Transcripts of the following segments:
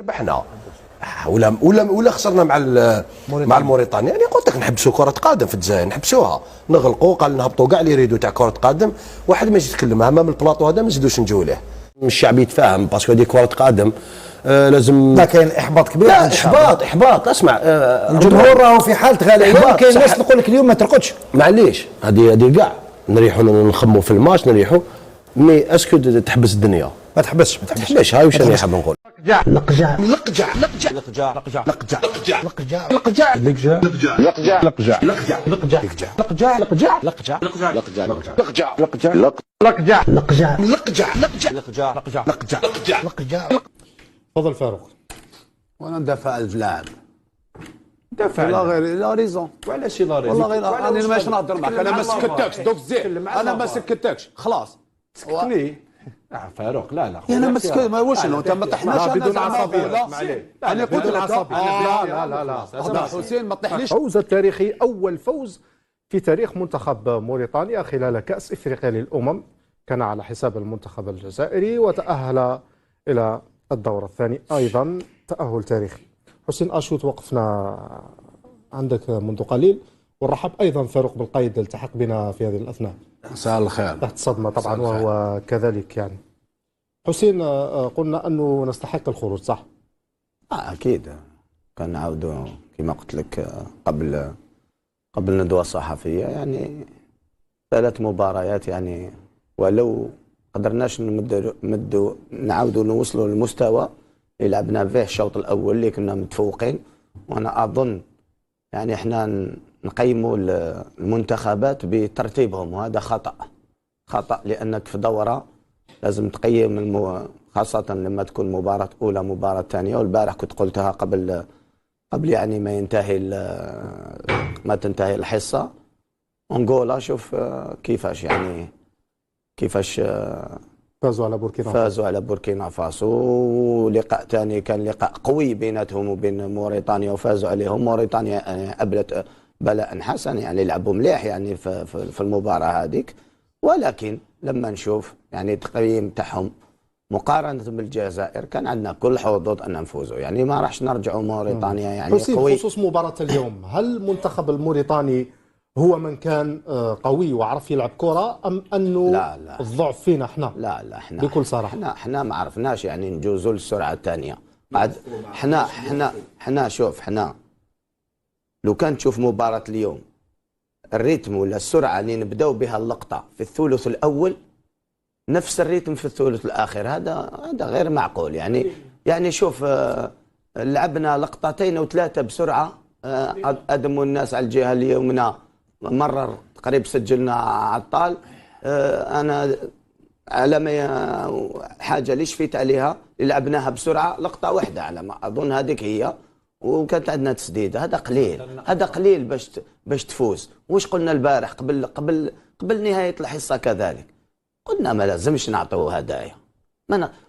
ربحنا ولا خسرنا مع الموريتانيا. يعني قلت لك نحبسوا كره قدم في الجزائر، نحبسوها، نغلقوا، قال نهبطوا كاع اللي يريدوا تاع كره قدم، واحد ما يجي يتكلم امام البلاطو هذا ما نزيدوش نجوا له. الشعب يتفاهم باسكو هذه كره قدم لازم. لا كاين احباط كبير. لا احباط اسمع، الجمهور راهو في حاله غليان. كاين ناس تقول لك اليوم ما ترقدش. معليش هذه كاع نريحوا نخموا في الماتش نريحوا، مي اسكو تحبس الدنيا؟ ما تحبسش هاي واش انا حاب نقول. لقجع تفضل فاروق. وانا ندافع على اللاعب. دافع لا غير لا ريزون. وعلاش لا ريزون؟ والله غير انا ماشي نهضر معك، انا ما سكتكش دوك زين، انا ما سكتكش خلاص سكتني. فاروق لا انا ما سكت ما واش انت ما طحناش بدون عصبيه. انا قلت لك لا هذا حسين ما طحنيش. فوز التاريخي، اول فوز في تاريخ منتخب موريتانيا خلال كأس افريقيا للامم، كان على حساب المنتخب الجزائري وتأهل الى الدور الثاني، ايضا تأهل تاريخي. حسين اشوت وقفنا عندك منذ قليل، ونرحب ايضا فاروق بالقيد التحق بنا في هذه الاثناء. مساء الخير. تحت صدمه طبعا وهو كذلك. يعني حسين، قلنا انه نستحق الخروج صح؟ اكيد كان نعاودوا كما قلت لك قبل ندوه صحفيه، يعني 3 مباريات، يعني ولو قدرناش نعاودوا نوصلوا للمستوى اللي لعبنا فيه الشوط الاول اللي كنا متفوقين. وانا اظن يعني احنا نقيموا المنتخبات بترتيبهم، وهذا خطأ لانك في دوره لازم تقيم خاصه لما تكون مباراه اولى مباراه ثانيه. والبارح كنت قلتها قبل يعني ما تنتهي الحصه. انغولا شوف كيفاش فازوا على بوركينا فاسو. ولقاء ثاني كان لقاء قوي بيناتهم وبين موريتانيا وفازوا عليهم. موريتانيا يعني أبلت بلاء حسن، يعني لعبوا مليح يعني في المباراة هذيك. ولكن لما نشوف يعني التقييم تاعهم مقارنة بالجزائر كان عندنا كل حظوظ أن نفوزوا، يعني ما راحش نرجعوا موريتانيا يعني قوي. بخصوص مباراة اليوم، هل المنتخب الموريتاني هو من كان قوي وعرف يلعب كرة، أم أنه لا. الضعف فينا احنا؟ لا احنا بكل صراحة احنا ما عرفناش يعني نجوزوا للسرعة الثانية. بعد احنا شوف، احنا لو كان تشوف مباراة اليوم الريتم ولا السرعة اللي نبداو بها اللقطة في الثلث الأول نفس الريتم في الثلث الآخر، هذا غير معقول. يعني شوف لعبنا لقطتين أو 3 بسرعة. أدموا الناس على الجهة اليمنى مرر تقريبا سجلنا عطال. أنا على ما حاجة اللي شفيت عليها لعبناها بسرعة لقطة واحدة على ما أظن هذيك هي، وكانت عندنا تسديد. هذا قليل باش تفوز. واش قلنا البارح قبل نهاية الحصة كذلك؟ قلنا ما لازمش نعطوه هدايا.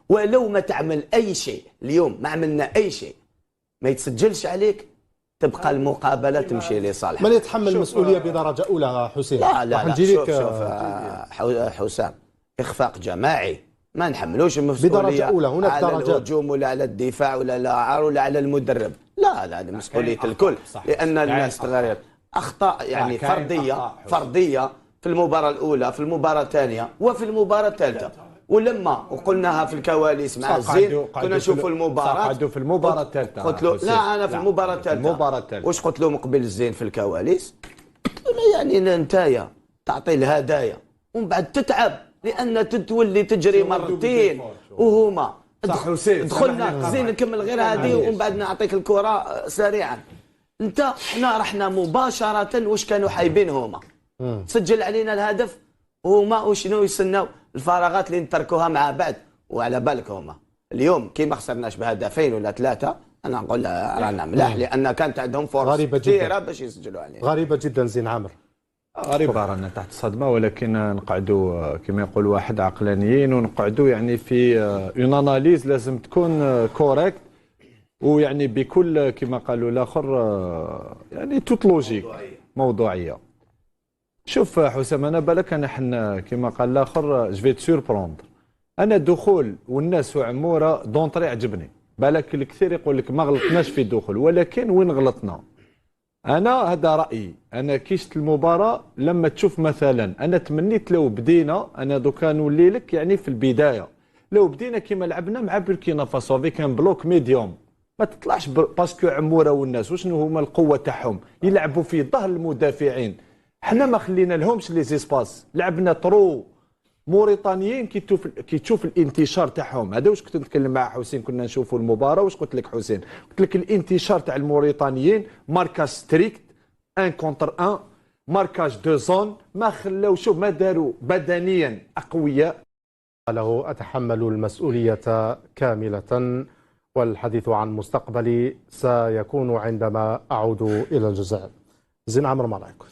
ولو ما تعمل أي شيء اليوم، ما عملنا أي شيء، ما يتسجلش عليك، تبقى المقابله تمشي لصالح. من يتحمل المسؤوليه بدرجه اولى حسين؟ لا شوف حسام، اخفاق جماعي ما نحملوش المسؤوليه بدرجه اولى. هناك على درجات، الهجوم ولا على الدفاع ولا على المدرب. لا هذه مسؤوليه الكل، لان الناس تغيرت اخطاء يعني فرديه في المباراه الاولى، في المباراه الثانيه، وفي المباراه الثالثه. ولما وقلناها في الكواليس مع الزين كنا نشوفوا المباراه. قعدوا في المباراه الثالثه. قلت له لا، انا في المباراه الثالثه. واش قلت لهم قبل الزين في الكواليس؟ يعني انت تعطي الهدايا ومن بعد تتعب، لان تولي تجري مرتين وهما دخلنا زين نكمل غير هذه ومن بعد نعطيك الكره سريعا. احنا رحنا مباشره واش كانوا حايبين هما. سجل علينا الهدف وهما وشنو يستناو الفراغات اللي نتركوها مع بعض. وعلى بالك هما اليوم كي ما خسرناش بهدفين ولا 3، انا نقول رانا ملاح، لان كانت عندهم فرص كثيره باش يسجلوا علينا. غريبه جدا زين عامر. غريبه، رانا تحت الصدمه، ولكن نقعدوا كما يقول واحد عقلانيين، ونقعدوا يعني في اون اناليز لازم تكون كوريكت، ويعني بكل كما قالوا الاخر يعني توت لوجيك، موضوعيه. شوف حسام، انا بالك انا كما قال الاخر جو في تسوربروندر. انا دخول والناس وعموره دونطري عجبني بالك الكثير يقول لك ما غلطناش في الدخول، ولكن وين غلطنا؟ انا هذا رايي، انا كي شفت المباراه لما تشوف مثلا، انا تمنيت لو بدينا، انا دوكا نولي لك يعني في البدايه، لو بدينا كيما لعبنا مع بوركينا فاسو افيك ان بلوك ميديوم، ما تطلعش باسكو عموره والناس وشنو هما القوه تاعهم يلعبوا في ظهر المدافعين، حنا ما خلينا لهمش لي زيسباس، لعبنا طرو موريتانيين كي تشوف الانتشار تاعهم. هذا واش كنت نتكلم مع حسين، كنا نشوفوا المباراه، واش قلت لك حسين؟ قلت لك الانتشار تاع الموريتانيين ماركاج ستريكت 1 كونتر 1، ماركاج دو زون، ما خلاو، شوف ما داروا بدنيا اقوياء. له أتحمل المسؤولية كاملة، والحديث عن مستقبلي سيكون عندما أعود إلى الجزائر. زين عمرو، ما رأيك؟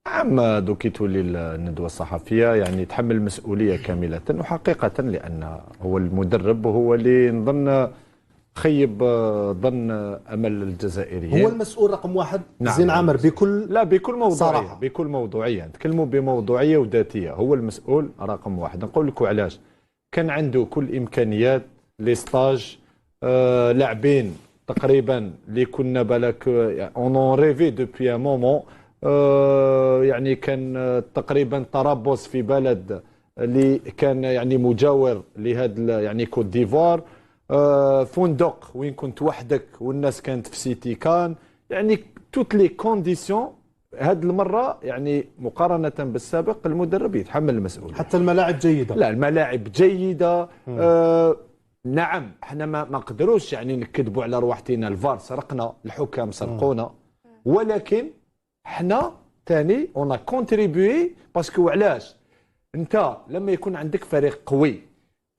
عم دوكي تولي الندوه الصحفيه يعني يتحمل المسؤوليه كامله وحقيقه، لان هو المدرب وهو اللي نظن خيب ظن امل الجزائريين. هو المسؤول رقم واحد. نعم. زين عامر بكل موضوعيه صراحة. بكل موضوعيه، نتكلموا بموضوعيه وذاتيه، هو المسؤول رقم واحد. نقول لكم علاش، كان عنده كل الامكانيات، لي ستاج، لاعبين تقريبا اللي كنا بالك اون ريفي دوبوي ان مومون، يعني كان تقريبا تربص في بلد اللي كان يعني مجاور لهذا يعني كوت ديفوار، فندق وين كنت وحدك والناس كانت في سيتي كان، يعني توت لي كونديسيون. هذه المره يعني مقارنه بالسابق المدرب يتحمل المسؤوليه. حتى الملاعب جيده. لا الملاعب جيده. نعم احنا ما نقدروش يعني نكذبوا على رواحتنا، الفار سرقنا، الحكام سرقونا، ولكن احنا ثاني اون كونتريبيي. باسكو علاش؟ انت لما يكون عندك فريق قوي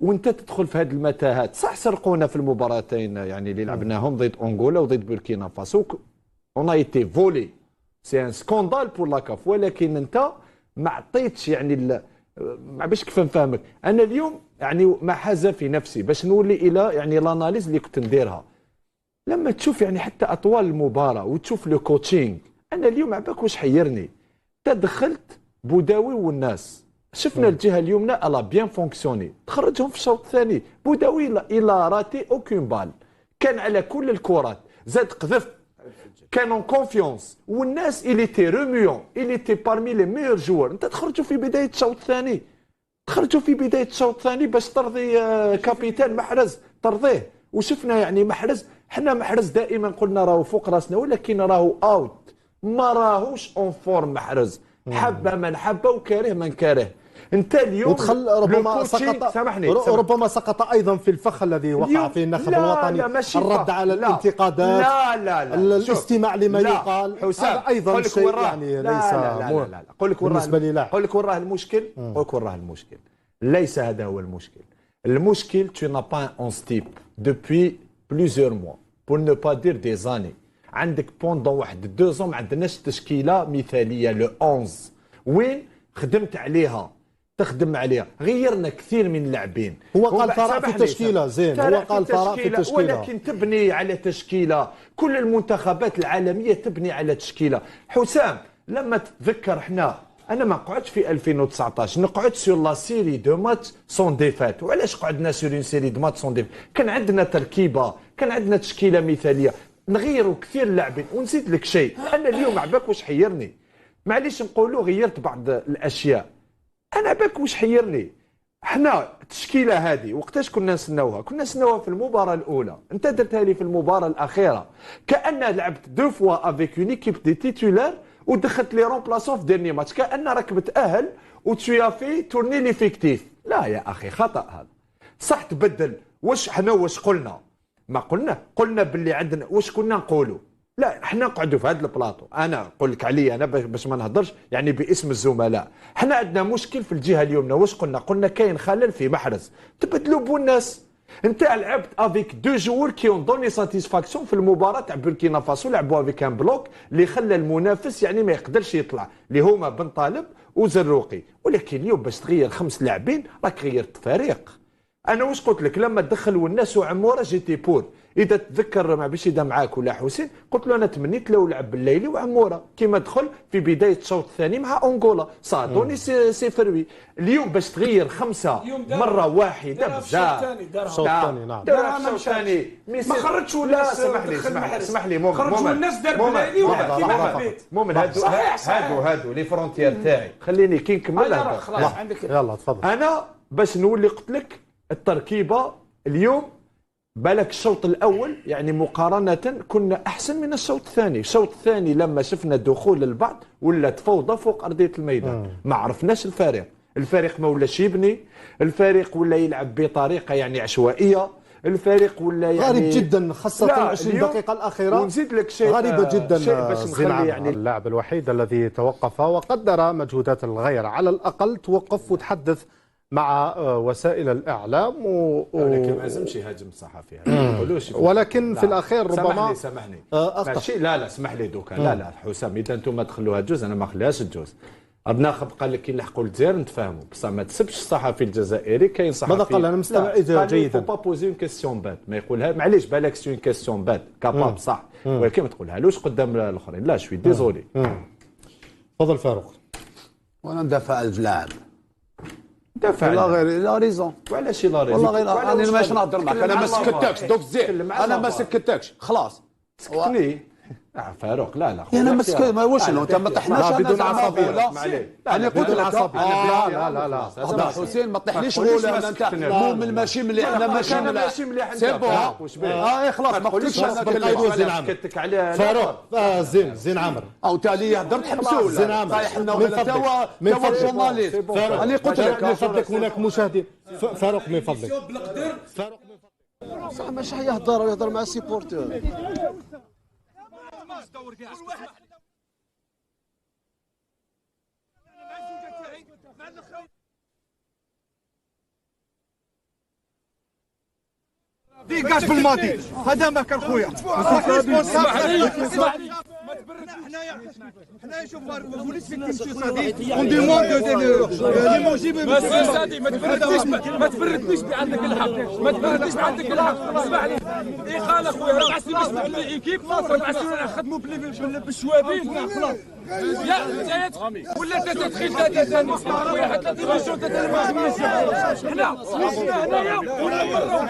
وانت تدخل في هذه المتاهات، صح سرقونا في المباراتين يعني اللي لعبناهم ضد انغولا وضد بوركينا فاسو، اون ايتي فولي، سي ان سكوندال بور لا كاف، ولكن انت ما عطيتش يعني باش كيف نفهمك انا اليوم يعني ما حاز في نفسي باش نولي الى يعني لاناليز اللي كنت نديرها. لما تشوف يعني حتى اطوال المباراه وتشوف لو كوتشينغ، انا اليوم عباك واش حيرني، تدخلت بوداوي والناس، شفنا الجهه اليمنى الا بيان فونكسيوني، تخرجهم في الشوط الثاني، بوداوي الى راتي اوكين بال، كان على كل الكرات، زاد قذف، كان اون كونفيونس، والناس الي تي روميون، الي تي بارمي لي ميور جوار. انت تخرجوا في بدايه الشوط الثاني، باش ترضي كابيتان محرز، ترضيه، وشفنا يعني محرز، حنا محرز دائما قلنا راهو فوق راسنا، ولكن راهو اوت، ما راهوش اون فورم محرز، حب من حب وكاره من كاره. انت اليوم ودخل ربما سقط، سامحني ربما سقط ايضا في الفخ الذي وقع فيه النخب الوطني، الرد على الانتقادات، لا الاستماع لما يقال، هذا ايضا شيء يعني ليس بالنسبه لي. لا قول لك وراه المشكل، ليس هذا هو المشكل. المشكل tu n'as pas un type depuis plusieurs mois pour ne pas dire des années. عندك بوندون واحد 2 ما عندناش تشكيله مثاليه لو 11 وين خدمت عليها، تخدم عليها، غيرنا كثير من اللاعبين. هو قال ثراء في التشكيله، زين هو قال ثراء في التشكيله، ولكن تبني على تشكيله، كل المنتخبات العالميه تبني على تشكيله. حسام لما تتذكر احنا، انا ما قعدتش في 2019، نقعد سور لا سيري دو ماتش سون ديفات. وعلاش قعدنا سور اون سيري دو ماتش سون ديفات؟ كان عندنا تركيبه، كان عندنا تشكيله مثاليه، نغيروا كثير اللاعبين. ونزيد لك شيء، انا اليوم عباك واش حيرني، معليش نقولوا غيرت بعض الاشياء، انا عباك واش حيرني، احنا التشكيله هذه وقتاش كنا نسناوها؟ كنا نسناوها في المباراه الاولى، انت درتها لي في المباراه الاخيره، كأن لعبت 2 فوا افيك اون ايكيب دي تيتولار ودخلت لي رومبلاسون في ديرني ماتش، كأن راك متاهل وتشويا في تورني ليفيكتيف. لا يا اخي، خطا هذا. صح تبدل، واش حنا واش قلنا؟ ما قلنا باللي عندنا، واش كنا نقولوا؟ لا احنا نقعدوا في هذا البلاطو، انا نقول لك عليا انا باش ما نهضرش يعني باسم الزملاء، احنا عندنا مشكل في الجهه اليمنى. واش قلنا كاين خلل في محرز، تبدلوا بالناس. انت لعبت افيك 2 جوور كي اون دوني ساتيسفاكسيون في المباراه تاع بوركينا فاسو، لعبوا افيك ان بلوك اللي خلى المنافس يعني ما يقدرش يطلع، اللي هما بن طالب وزروقي. ولكن اليوم باش تغير 5 لاعبين راك غيرت فريق. انا واش قلت لك لما تدخلوا الناس وعموره جيتي بور، اذا تذكر مع بشيده معاك ولا حسين، قلت له انا تمنيت لو لعب بالليلي وعموره كيما دخل في بدايه الشوط الثاني مع انغولا صادوني سيفروي. اليوم باش تغير 5 مره واحده بزاف. الشوط الثاني نعم دار الشوط الثاني ما خرجش ولا اسمح لي خرجوا الناس دار بالليلي ولا كيما حبيت. مؤمن هادو لي فرونتيير تاعي خليني كي نكمل. يلا تفضل. انا باش نولي قلت لك التركيبه اليوم بالك الشوط الاول يعني مقارنه كنا احسن من الشوط الثاني. الشوط الثاني لما شفنا دخول البعض ولات فوضى فوق ارضيه الميدان، ما عرفناش الفريق ما ولاش يبني، الفريق ولا يلعب بطريقه يعني عشوائيه، الفريق ولا يعني غريب جدا خاصة 20 دقيقة الأخيرة. ونزيد لك شيء غريبة جدا. شيء باش نخلي يعني اللاعب الوحيد الذي توقف وقدر مجهودات الغير، على الأقل توقف وتحدث مع وسائل الإعلام ولكن ما لازمش يهاجم الصحفي هذا. ولكن في الأخير ربما سامحني أخطأ. لا اسمح لي دوكا. لا حسام اذا انتم تخلوها جوز انا ما نخليهاش الجوز. الناخب قال لك كي نلحقوا الجزائر نتفاهموا، بصح ما تسبش الصحفي الجزائري. كاين صحفي ماذا قال؟ انا مستمع جيدا. با بوزي اون كيستيون بات، ما يقولها معليش بالك سي اون كيستيون بات كاباب صح، ولكن ما تقولهالوش قدام الاخرين. لا شوي ديزولي. تفضل فاروق. وانا ندافع على اللاعب. دافع لا غير لا ريزون. وعلاش لا ريزون؟ والله غير انا ماشي نهضر معك، انا ما سكتكش دوك زين، انا ما سكتكش خلاص سكتني. فاروق لا انا ما سكت ما واش انت ما طحناش بدون عصبيه. انا قلت لك لا هذا حسين ما طحنيش غوله انت مؤمن ماشي مليح انا ماشي مليح سي بون خلاص ما قلتش انا سكتك عليها فاروق. زين عامر او تالي هضرت حبسوله زين عامر طايح لنا ولا توا الجورناليست. انا قلت لك من فضلك هناك مشاهدين. فاروق من فضلك. فاروق صح ماشي يهضر مع السيبورتور. ديكاج بالماضي هذا ما كان خويا. حنايا شوف وليت فيك تمشي صديق اون دوموند لي موجيب ما تفردنيش بعندك الحق، ما تفردنيش بعندك الحق. اسمح لي اقاله خويا 4 سنين باش نعمل ايكيب 4 سنين نخدموا بالشوابين. خلاص يا زيد ولا تدخل 3 ثاني خويا حتى 3 مليون 3 ما خدمناش حنا وصلنا هنايا ولا مره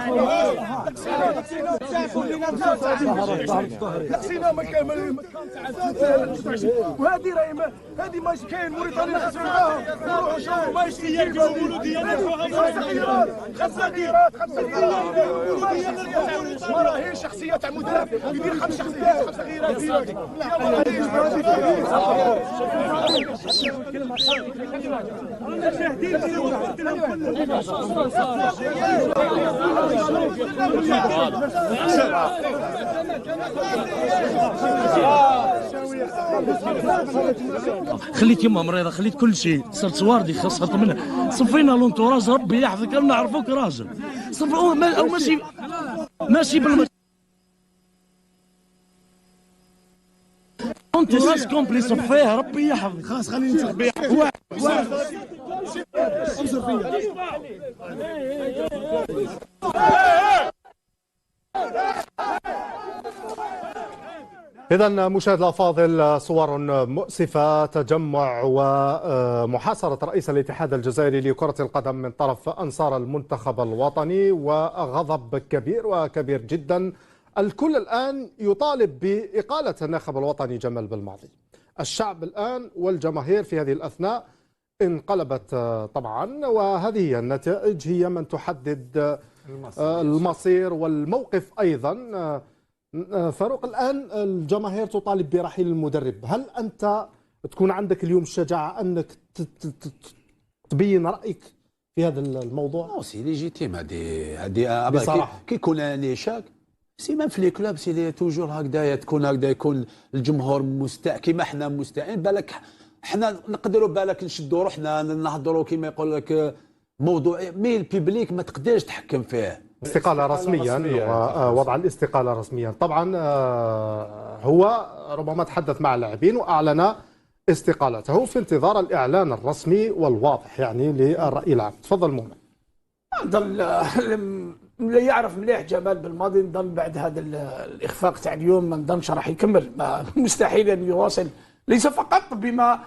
نسينا ما كان وهذه راهي هذه ما كاين موريتانيا خاصهم معاهم نروحوا نشوفوا ما يقولوا ديالنا 5 ديرات ما راهيش شخصيه تاع مدرب يدير 5 شخصيات 5 غيرات. خليت يما مريضه، خليت كل شيء، صرت سواردي خاصة منها. صفينا لونتوراج ربي يحفظك نعرفوك راجل صف او ماشي بالم انتوراج كومبلي صفيه ربي يحفظك. خلاص خليني نصبي إذا مشاهد الأفاضل، صور مؤسفة، تجمع ومحاصرة رئيس الاتحاد الجزائري لكرة القدم من طرف أنصار المنتخب الوطني، وغضب كبير وكبير جدا. الكل الآن يطالب بإقالة الناخب الوطني جمال بالماضي. الشعب الآن والجماهير في هذه الأثناء انقلبت طبعا، وهذه هي النتائج، هي من تحدد المصير والموقف أيضا. فاروق، الآن الجماهير تطالب برحيل المدرب، هل أنت تكون عندك اليوم الشجاعة أنك تبين رأيك في هذا الموضوع؟ سي ليجيتيم هذه بصراحة. كي يكون اني شاك سي ميم في لي كلوب سي توجور هكذايا، تكون هكذا، يكون الجمهور مستاء كيما حنا مستائين. بالك حنا نقدروا بالك نشدوا روحنا نهضروا كيما يقول لك موضوع مي البيبليك ما تقدرش تحكم فيه. استقالة رسميا ووضع الاستقالة رسميا طبعا. هو ربما تحدث مع اللاعبين وأعلن استقالته في انتظار الإعلان الرسمي والواضح يعني للرأي العام. تفضل مؤمن. لا يعرف مليح جمال بالماضي، نظن بعد هذا الاخفاق تاع اليوم ما نظنش راح يكمل، مستحيل ان يواصل، ليس فقط بما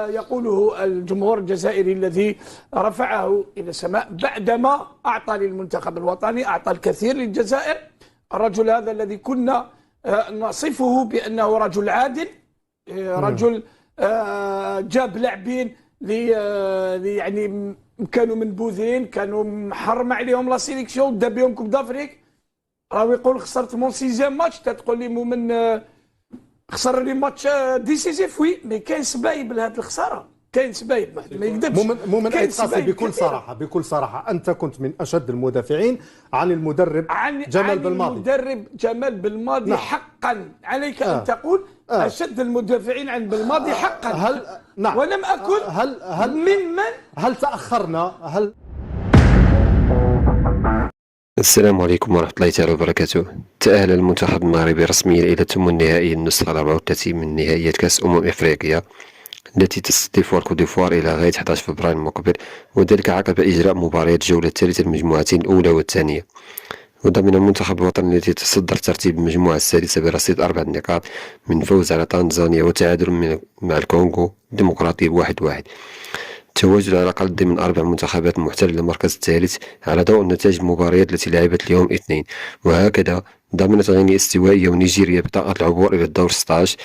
يقوله الجمهور الجزائري الذي رفعه الى السماء بعدما اعطى للمنتخب الوطني، اعطى الكثير للجزائر. الرجل هذا الذي كنا نصفه بانه رجل عادل، رجل جاب لاعبين يعني كانوا منبوذين، كانوا محرم عليهم لا سيليكسيون، دا بهم كوب دافريك، راهو يقول خسرت مون سيزيام ماتش، تقول لي مؤمن خسر لي ماتش ديسيزيف، وي مي كاين سبايب لهذه الخساره، كاين سبايب ما يكذبش. مؤمن قاسي بكل صراحه انت كنت من اشد المدافعين عن المدرب جمال بالماضي. المدرب جمال بالماضي، نعم. حقا عليك ان تقول اشد المدافعين عن بالماضي حقا. نعم. ولم اكن هل تاخرنا؟ السلام عليكم ورحمة الله تعالى وبركاته. تأهل المنتخب المغربي رسميا إلى ثمن نهائي النسخة 34 من نهائيات كأس إفريقيا التي تستضيفها الكوت ديفوار إلى غاية 11 فبراير المقبل، وذلك عقب إجراء مباريات الجولة الثالثة المجموعتين الأولى والثانية. وضمن المنتخب الوطني الذي يتصدر ترتيب المجموعة السادسة برصيد 4 نقاط من فوز على تنزانيا وتعادل مع الكونغو الديمقراطي ب1-1. التواجد على الأقل ضمن 4 منتخبات محتل المركز الثالث على ضوء نتائج المباريات التي لعبت اليوم الاثنين. وهكذا ضمنت غينيا الاستوائية ونيجيريا بطاقة العبور إلى الدور 16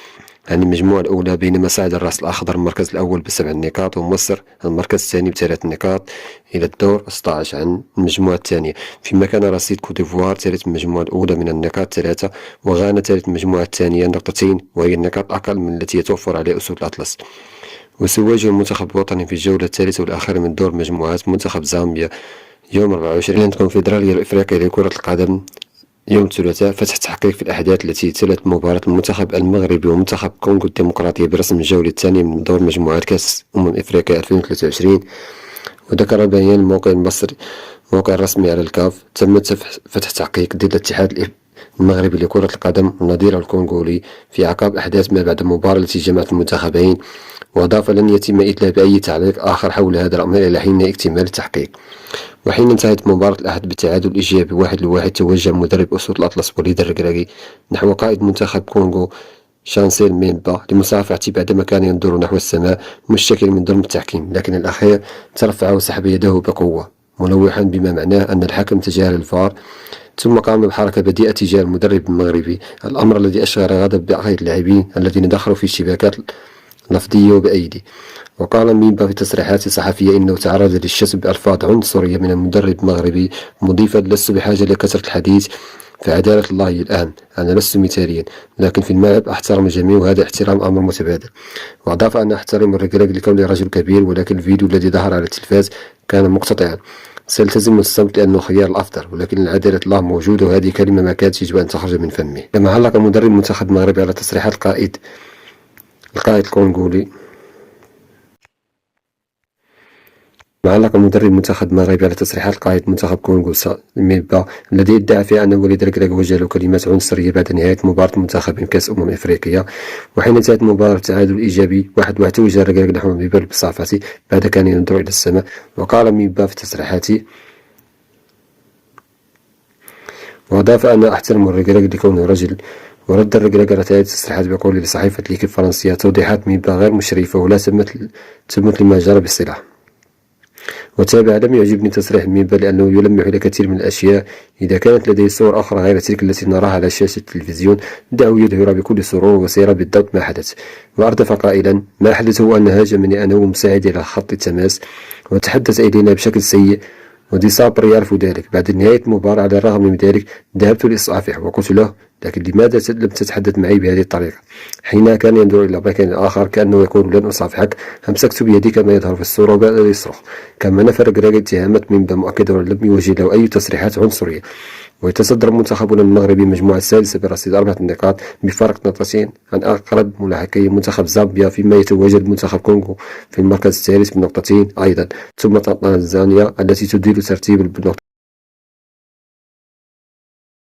عن المجموعة الأولى، بينما صعد الرأس الأخضر المركز الأول ب7 نقاط ومصر المركز الثاني ب3 نقاط إلى الدور 16 عن المجموعة الثانية، فيما كان رصيد كوت ديفوار ثالث المجموعة الأولى من النقاط 3، وغانا ثالث المجموعة الثانية نقطتين، وهي النقاط أقل من التي يتوفر عليها أسود الأطلس. وسيواجه المنتخب الوطني في الجولة الثالثة والأخيرة من دور المجموعات منتخب زامبيا يوم 24 عند الكونفدرالية الإفريقية لكرة القدم يوم الثلاثاء، فتح تحقيق في الأحداث التي تلت مباراة المنتخب المغربي ومنتخب كونغو الديمقراطية برسم الجولة الثانية من دور مجموعات كأس إفريقيا 2023. وذكر بيان الموقع المصري موقع الرسمي على الكاف تم فتح تحقيق ضد الاتحاد المغربي لكرة القدم ونظيره الكونغولي في عقاب أحداث ما بعد المباراة التي جمعت المنتخبين، وأضاف لن يتم إطلاق بأي تعليق آخر حول هذا الأمر إلى حين اكتمال التحقيق. وحين انتهت مباراة الأحد بالتعادل إيجابي 1-1، توجه مدرب أسود الأطلس وليد الركراكي نحو قائد منتخب كونغو شانسيل ميمبا لمصافحته بعدما كان ينظر نحو السماء مشتكي من ظلم التحكيم، لكن الأخير ترفع وسحب يده بقوة ملوحا بما معناه أن الحكم تجاهل الفار، ثم قام بحركة بديئة تجاه المدرب المغربي، الأمر الذي أشغل غضب بقية اللاعبين الذين دخلوا في اشتباكات لفظية وبأيدي. وقال ميمبا في تصريحات صحفية إنه تعرض للشتم بألفاظ عنصرية من المدرب المغربي، مضيفا: لست بحاجة لكثرة الحديث، فعدالة الله هي الأهم، أنا لست مثاليا، لكن في الملعب أحترم الجميع وهذا احترام أمر متبادل. وأضاف أن أحترم الركراكي لكونه رجل كبير، ولكن الفيديو الذي ظهر على التلفاز كان مقتطعا. سيلتزم الصمت لأنه الخيار الأفضل، ولكن العدالة الله موجودة، وهذه كلمة ما كانت يجب أن تخرج من فمه. كما علق مدرب المنتخب المغربي على تصريحات القائد الكونغولي علق مدرب المنتخب المغربي على تصريحات قائد منتخب كونغو ميمبا الذي ادعى فيها أن وليد الركراكي وجه له كلمات عنصرية بعد نهاية مباراة منتخب كأس إفريقيا. وحين انتهت مباراة التعادل الإيجابي 1-1، توجه الركراكي نحو ميمبا بصافته بعد كان ينظر إلى السماء. وقال ميمبا في تصريحاته: وأضاف أن أحترم الركراكي لكونه رجل. ورد الركراكي على هذه التصريحات بقوله لصحيفة ليكيب الفرنسية: توضيحات ميمبا غير مشرفة ولا تمت لما جرى بالصلة. وتابع: لم يعجبني تصريح ميمبا لأنه يلمح إلى كثير من الأشياء، إذا كانت لديه صور أخرى غير تلك التي نراها على شاشة التلفزيون دعه يظهر بكل سرور وسيرى بالضبط ما حدث. وأردف قائلا: ما حدث هو أن هاجمني أنا ومساعدي على خط التماس وتحدث إلينا بشكل سيء، ودي صابر يعرف ذلك. بعد نهاية المباراة على الرغم من ذلك ذهبت لأصافحه وقلت له: لكن لماذا لم تتحدث معي بهذه الطريقة؟ حين كان ينظر إلى مكان آخر كأنه يقول: لن أصافحك، أمسكت بيدي كما يظهر في الصورة وبدأ يصرخ. كما نفى الركراكي اتهامات ميمبا مؤكدا لم يوجه له أي تصريحات عنصرية. ويتصدر منتخبنا المغربي المجموعة السادسة برصيد 4 نقاط بفارق نقطتين عن أقرب ملاحقي منتخب زامبيا، فيما يتواجد منتخب كونغو في المركز الثالث بنقطتين أيضا، ثم تنزانيا التي تدير ترتيب بالنقطة